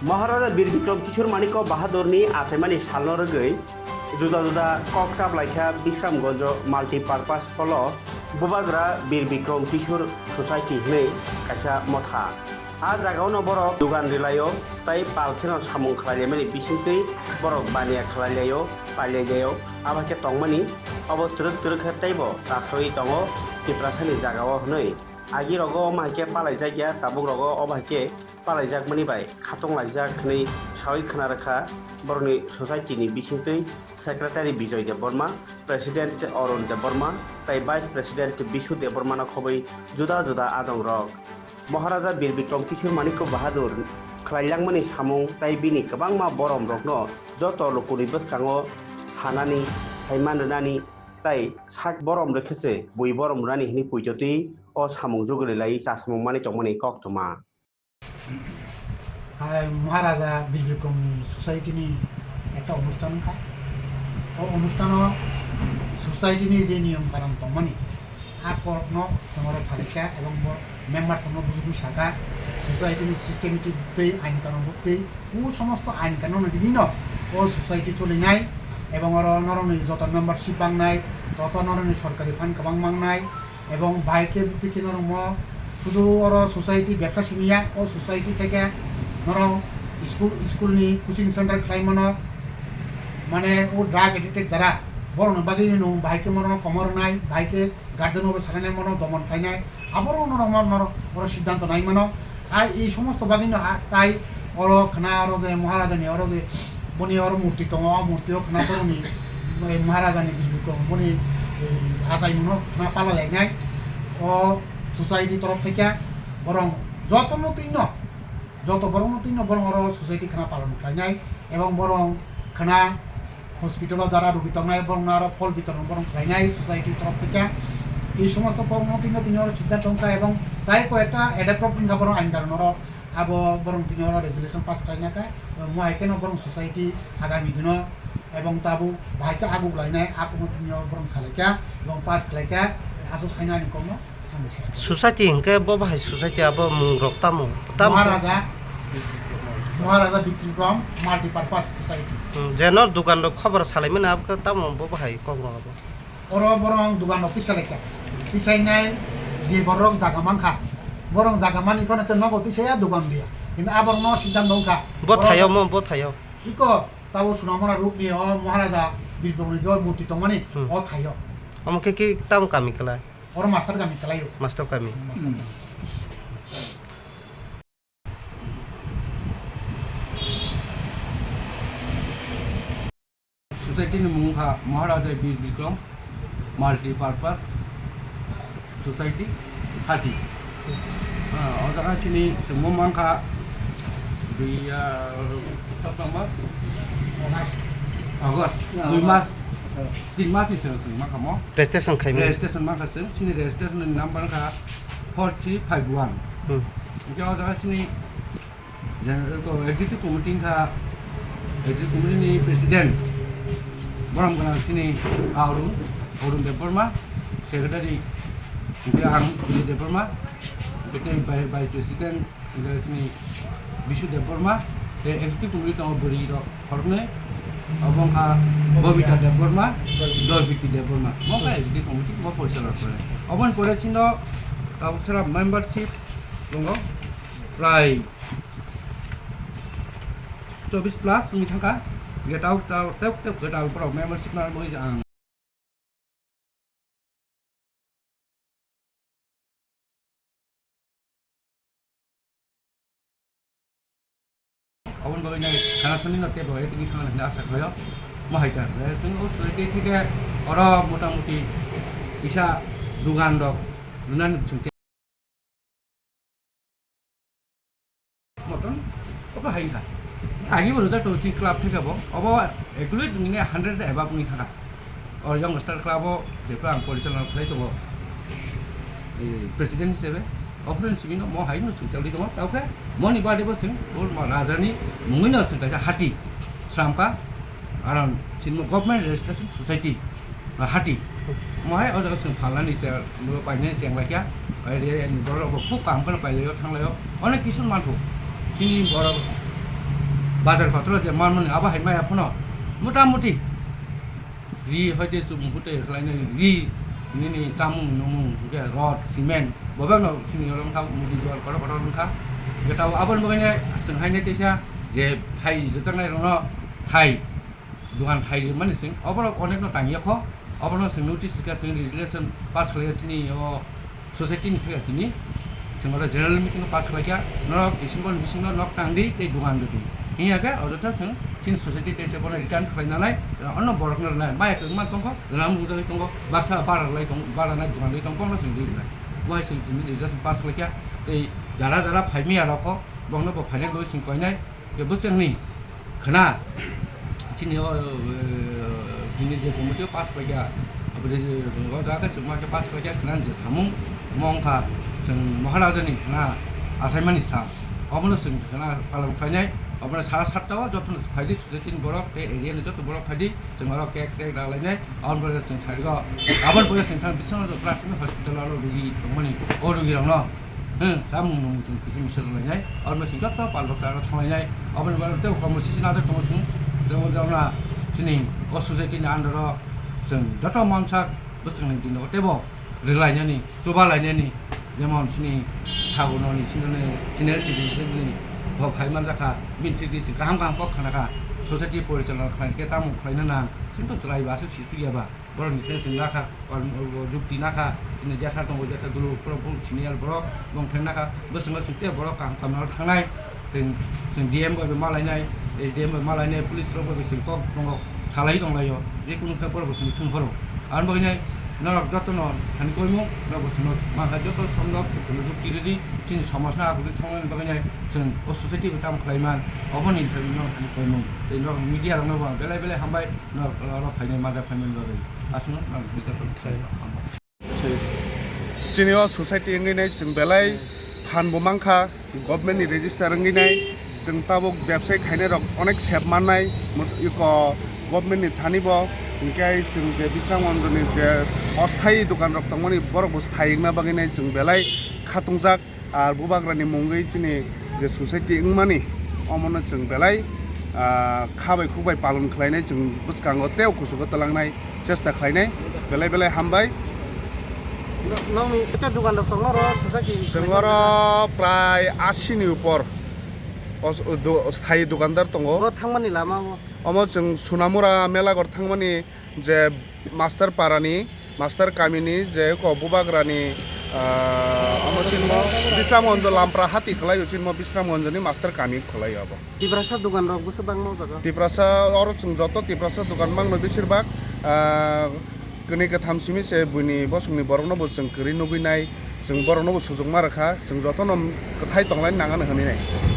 महाराजा बीर विक्रम किशोर माणिक बाहादुरनि आचाइमानि सालनो रोगै जुदा जुदा कक साप्लाइखा बिश्रामगंज माल्टिपार्पास फल बुबाग्रा बीर विक्रम किशोर ससाइटि हनै काइसा मथा आ जागावनो बरक दुगान रिलायो ताई पालखेनो सामुं खालायमानि बिसिंतै बरक बानिया खालायलायो पाइलायजायो आबाके तंमानि अबस्त्रक तुरक हेताइबो तासoi दंgo तिप्रासानि जागाव हनै आगि रगो माके पालायजागिया ताबुक रगो अबाके पालायजाकमानि बाय खातं लायजाक नै सावै खोनारखा बरनि ससाइटिनि बिसिंतै सेक्रेटारि बिजय देव बर्मा प्रेसिडेंट अरुण देव बर्मा ताई वाइस प्रेसिडेंट बिशु देव बर्मा खबै जुदा जुदा आदं रक महाराजा बीर विक्रम किशोर माणिक बाहादुर खालायलांमानि सामुं ताई बिनि गोबांमा बरम रकनो जत लकुनि बसखाङो सानानि साइमाननानि ताई सात बरम रेखेसे बुइ बरम रानि हिनि पुइजति अ सामुं जुगुलेलाय चासमुं मानि तंमानि कक्तमा महाराजा बीर विक्रमनि सोसाइटिनि একটা অনুষ্ঠান হয় ও অনুষ্ঠানও সোসাইটিनि যে নিয়ম কানুন তমানি আকর্ণ সমরে সালিকা এবং মেম্বার সম বুঝুবু শাখা সোসাইটিनि সিস্টেমেটিক दै আইন কানুন दै ও সমস্ত আইন কানুন দিন ও সোসাইটি চলিনাय এবং নরনি যত মেম্বারশিপ বাংনাय তত নরনি সরকারি ফান্ড গোबां মাংनाय এবং বাইকে দিকে নরম শুধু ওর সোসাইটি ব্যবসা সিমিয়া ও সোসাইটি থেকে নরম স্কুলনি কোচিং সেন্টার খাইমানো মানে ও ড্রাগ এডিক্টেড যারা বড় বাকি ভাইকে মরণ কমর নাই ভাইকে গার্জেন সারানায় মনো দমন খাইনায় আবারও নরম বড় সিদ্ধান্ত নাই মানো আর এই সমস্ত বাকি তাই ওর খানা ওর যে মহারাজানি ওর যে বনি ওর মূর্তি দङ মূর্তিও খানা তরুণী মহারাজানি বিলুক বনি আচাইমুনো খানা পালা লাইনায় ও সোসাইটি তরফ থেকে বরং যত বড় নতুন বরং ওর সোসাইটি খানা পালন খাইনায় এবং বরং খানা হসপিটাল যারা রোগী তংনায় বরং আরো ফল বিতরণ বরং খাইনায় সোসাইটির তরফ থেকে এই সমস্ত তিনি ওর সিদ্ধান্ত এবং তাই কয়েকটা এডাপ্টভ তিনকা বরং আইন কারণ ওর আবো বরং তিনি ওর রেজুলেশন পাস খাইনাকা মহাইকেন বরং সোসাইটি আগামী দিন এবং তাবু ভাইকে আগুক লাইনায় আগুন তিনি বরং সালাইকা এবং পাস খাইকা আসো সাইনানি কম सोसाइटी हिंके बाहाय सोसाइटी अब मुंग्रक तामु महाराजा विक्रम माल्टीपार्पास सोसाइटी जेनर दुकान खबर सालायमोन अब तामु बाहाय कग्र अब ओर बरं दुकान अफिस सालायका पिसाइनाय जे बरक जागामांखा बरं जागामानि कोन से नगो तिसाया दुकान दिया किन्तु आबर न सिद्धांत दंखा बथायाव इको ताबो सुनामरा रूप नि ओ महाराजा विक्रमनि जय मूर्ति तंमानि ओ थायो हमके के ताम कामी कला और मास्टर कामी कलायो मास्टर कामी सोसाइटी मुंखा महाराजा बीर विक्रम माल्टीपार्पास सोसाइटी हाटी अजागा चिनी समो मांखा बिया अगस्त 2 मास 3 मास इसे मांखा मो रेजिस्ट्रेशन खाइमोन रेजिस्ट्रेशन मांखा सिनि रेजिस्ट्रेशन नंबर का 4351 इके अजागा चिनी जनरल को एग्जीक्यूटिव कमिटी का एग्जीक्यूटिव कमिटी प्रेसिडेंट बरम गना सिनी अरुण देव बर्मा सेक्रेटारि आं बिजय देव बर्मा बाय प्रेसिडेंट सिनी बिशु देव बर्मा एग्जीक्यूटिव कमिटी दङ बरि हरने এবং ববিতা দেব বর্মা দলবিকি দেব বর্মা মকা এক্সিকিউটিভ কমিটি ম পরিচালনা করে অবন করেছিল তাছাড়া মেম্বারশিপ দङ প্রায় 24 প্লাস নি থাকা गेटाव गेटावफोराव मेम्बारशिप नांगौ आं अबन बगैनाय खानासनि नते बय तिनि थांना आसा खालायो माहायता जों सोसाइटी থেকে और मोटामुटी इसा दुकान दं नुनान सुंसे मटन अब हायखा आगे बरजा टोसी क्लाब থেকে अब एकुरेट नोंनि 100 एबा बुंनि थाखा और यंगस्टार क्लाबो जेफ्रा आं परिचालना खालाय दङ प्रेसिडेंट हिसाबै अफरेन सिबिनो म हाइनो सुचालि दङ तावखे मनि बादेबो जों और राजानि मुङैनो जों दाजा हाटी श्रामपा आरो सिनमो गभर्नमेन्ट रेजिस्ट्रेशन सोसाइटी हाटी महाय अजागा जों फालानि जे पाइने जेंलाखिया आरो बर खूब काम करनो पाइलायो थांलायो अनेक किसुन मानथो सिनि बर বাজার পাত্র যে মান মানে আবা হাইমাই আপনো মোটামুটি রি হইতে চুম হুতে খালাইনে রি নিনি চামুং নমুং কে রড সিমেন্ট ববানো সিনি রং থাম মুদি জল করা করা রংখা গেটাও আবন বগাইনে जों हाइने तेसा जे फाइ रजांनाय रंग थाइ दुकान थाइ माने जों अबरो अनेक न तांगियाखो अबरो जों नोटिस का जों रेजुलेसन पास खालायसिनि सोसाइटिनि थाखायनि जों आरो जेनेरेल मिटिं पास खालायया नक डिसेम्बर मिसिंनो नक तांदि ते दुकान दु हियागा अजथा जों सिन सोसाइटि तेसे बना रिटार्न खालायनानै अन्न बरकनो नाय माय मा दंखो राम गुजारि दंखो बासा बारालाय दं बारानाय दुकान लै दंखो जों दिनाय वाइ जों दिनि रेजुलेसन पास खालायया ए जारा जारा फाइमि आरोखो बंनो बो फाइनेल बो सिं कयनाय के बोसोरनि खना सिनि दिनि जे कमिटि पास खालायया अब जे जागा जों मा के पास खालायया खना जे सामुं मंखा जों महाराजानि खना आसाइमानि सा अबनो जों खना पालन खालायनाय अबनो सारा सातटाव जतन फाइदि सोसाइटिनि बरक बे एरियानि जत बरक फाइदि जों आरो केक केक दालायनाय अबनो जों साइडगा आबन बो जों थां बिसनाव प्राथमिक हस्पिटालाव रुगि दंमोनि अ रुगिरावनो सामुं नमुं जों किसि मिसर लायनाय अबनो जों जत पालबसार थांलायनाय अबनो बारते कमसिसि नाजो दङ जों जावना सिनि अ सोसाइटिनि आन्दार जों जत मानसा बोसोरनि दिनाव टेबो रिलायनायनि जबा लायनायनि जेमन सिनि थागुननि सिनि जेनेरेल सिटिजेननि भाइमान जाखा मिन्थिदिसि गाहाम गाहाम पक्षनाखा सोसाइटि परिचालना खालायके तामुं खालायनो ना सिन्थु सलायबासो सिसुयाबा बरनि टेनसन नाखा जुक्ति नाखा दिनै जेथा दङ जेथा दुलु प्रबल सिनियर बरक दंथेन नाखा बोसोंनो सुते बरक काम खालामनानै थांनाय जों डिएम बो मालायनाय डिएम बो मालायनाय पुलिस बो सिंको दङ सालाय दंलायो जिकुनु पेपर बो सोंहरो आरो बगैनाय नरक जतन थानि कयमु नबसनो माखा जत समलक जों जुक्ति रेदि सिनि समाजना आगुरि थांनानै बगैनाय जों अ सोसाइटि बिटाम खालायमान अबनि थानि थानि कयमु नरक मिडिया रंनो बा बेलाय बेलाय हामबाय नरक फाइनाय माजा फाइनाय बागै आसनो नरक बिटाम थाय जिनियाव ससाइटि एंगैनाय जों बेलाय फानबो मांखा गभर्नमेन्टनि रेजिस्टार एंगैनाय जों ताबुक बेबसाय खायनाय रक अनेक सेब माननाय इक गभर्नमेन्टनि थानिबो ओंखाय जों जे बिस्रामगन्जनि जे अस्थायी दखान रक दंमोन बरक स्थायिना बागैनाय जों बेलाय खातुंजाक आर बुबाग्रानि मुंगै जोंनि जे ससाइटि इंमानि अमनो जों बेलाय खाबाय खुबाय पालन खालायनाय जों बुसकांगो तेव खुसुगो तलांनाय चेष्टा खालायनाय बेलाय बेलाय हामबाय नों एटा दुकानदार दङ र सोसाइटि जोंगर प्राय 80 नि ऊपर स्थायी दुकानदार दङ थांमानि लामा अमो जों सुनामुरा मेलागर थांमानि जे मास्टार पारानि मास्टार कामिनि जे बुबाग्रानि बिश्रामगन्ज लामप्रा हाति खलायो सिनमा बिश्रामगन्जनि मास्टार कामि खलायो अब तिब्रासा दुकान र गुसो बांनो जागा तिब्रासा अरु जों जत तिब्रासा दुकान बांनो बेसिरबाग गनि गथामसिमि से बुनि बसुंनि बरनबो जों करि नुबैनाय जों बरनबो सुजुग मारखा जों जतन कथाय तंलाय नागानो हनिनाय